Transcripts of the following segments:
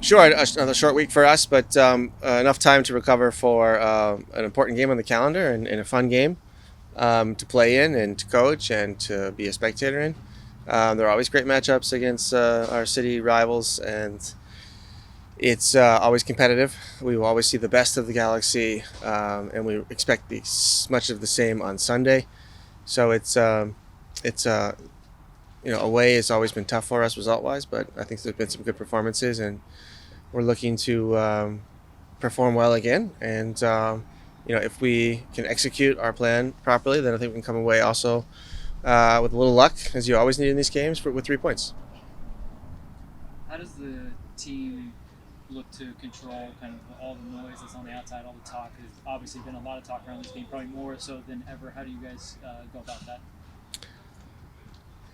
Sure, another short week for us, but enough time to recover for an important game on the calendar and a fun game to play in and to coach and to be a spectator in. There are always great matchups against our city rivals, and it's always competitive. We will always see the best of the Galaxy, and we expect much of the same on Sunday. So it's away has always been tough for us result-wise, but I think there's been some good performances, and we're looking to perform well again. And if we can execute our plan properly, then I think we can come away also with a little luck, as you always need in these games, with 3 points. How does the team look to control kind of all the noise that's on the outside, all the talk? There's obviously been a lot of talk around this game, probably more so than ever. How do you guys go about that?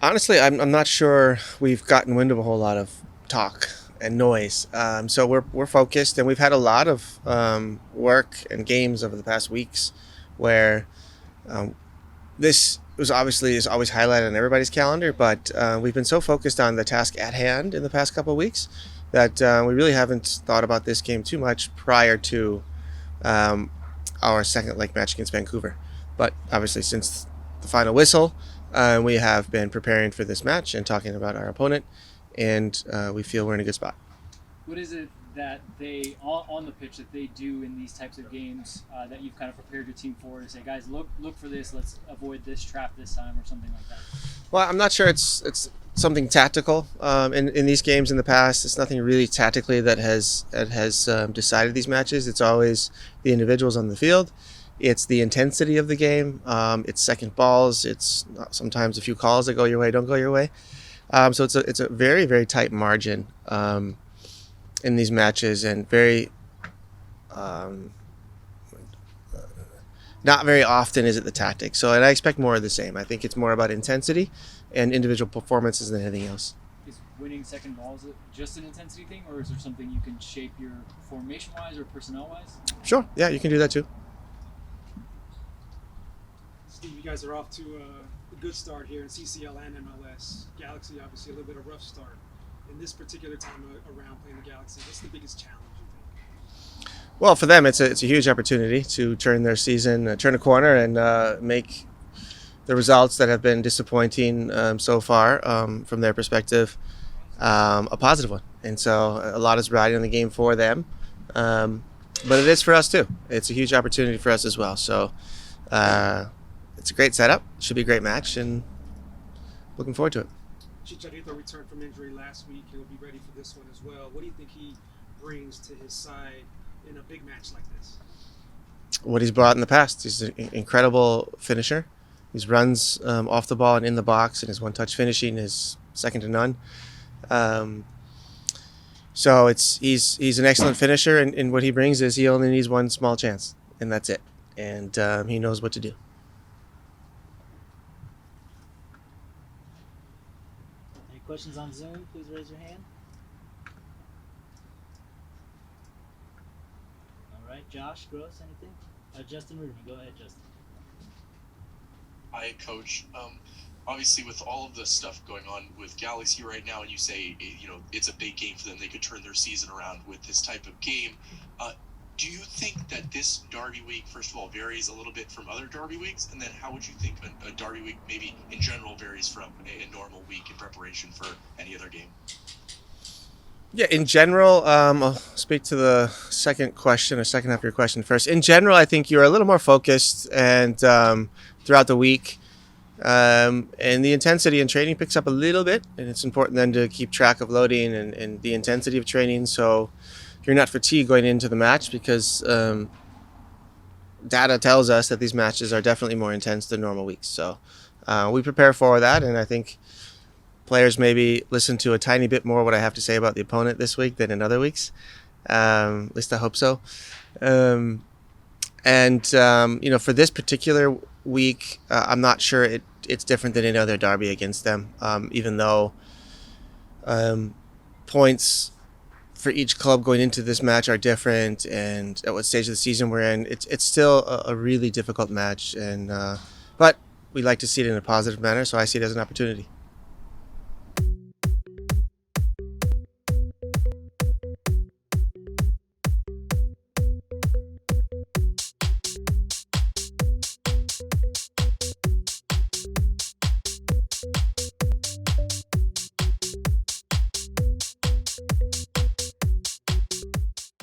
Honestly, I'm not sure we've gotten wind of a whole lot of talk and noise. So we're focused, and we've had a lot of work and games over the past weeks where this was obviously is always highlighted on everybody's calendar, but we've been so focused on the task at hand in the past couple of weeks that we really haven't thought about this game too much prior to our second leg match against Vancouver. But obviously, since the final whistle, we have been preparing for this match and talking about our opponent, and we feel we're in a good spot. What is it that they on the pitch that they do in these types of games that you've kind of prepared your team for, to say, guys, look for this, let's avoid this trap this time, or something like that? Well, I'm not sure it's something tactical in these games in the past. It's nothing really tactically that has decided these matches. It's always the individuals on the field. It's the intensity of the game. It's second balls. It's sometimes a few calls that go your way, don't go your way. So it's a very, very tight margin in these matches, and very not very often is it the tactics. So, and I expect more of the same. I think it's more about intensity and individual performances than anything else. Is winning second balls just an intensity thing, or is there something you can shape your formation-wise or personnel-wise? Sure. Yeah, you can do that too. Steve, you guys are off to a good start here in CCL and MLS. Galaxy, obviously, a little bit of a rough start. In this particular time around playing the Galaxy, what's the biggest challenge, you think? Well, for them, it's a huge opportunity to turn their season, turn a corner, and make the results that have been disappointing so far, from their perspective, a positive one. And so a lot is riding on the game for them, but it is for us too. It's a huge opportunity for us as well. So it's a great setup. Should be a great match, and looking forward to it. Chicharito returned from injury last week. He'll be ready for this one as well. What do you think he brings to his side in a big match like this? What he's brought in the past. He's an incredible finisher. He runs off the ball and in the box, and his one-touch finishing is second to none. So he's an excellent finisher, and what he brings is he only needs one small chance, and that's it. And he knows what to do. Any questions on Zoom? Please raise your hand. All right, Josh Gross, anything? Justin Ruby, go ahead, Justin. Hi, Coach. Obviously, with all of the stuff going on with Galaxy right now, and you say it's a big game for them, they could turn their season around with this type of game. Do you think that this Derby week, first of all, varies a little bit from other Derby weeks? And then how would you think a Derby week maybe in general varies from a normal week in preparation for any other game? Yeah, in general, I'll speak to the second question, or second half of your question first. In general, I think you're a little more focused and throughout the week. And the intensity in training picks up a little bit, and it's important then to keep track of loading and the intensity of training, so you're not fatigued going into the match, because data tells us that these matches are definitely more intense than normal weeks. So we prepare for that, and I think players maybe listen to a tiny bit more what I have to say about the opponent this week than in other weeks. At least I hope so. For this particular week, I'm not sure it's different than any other derby against them, even though points for each club going into this match are different, and at what stage of the season we're in, it's still a really difficult match, and but we like to see it in a positive manner, so I see it as an opportunity.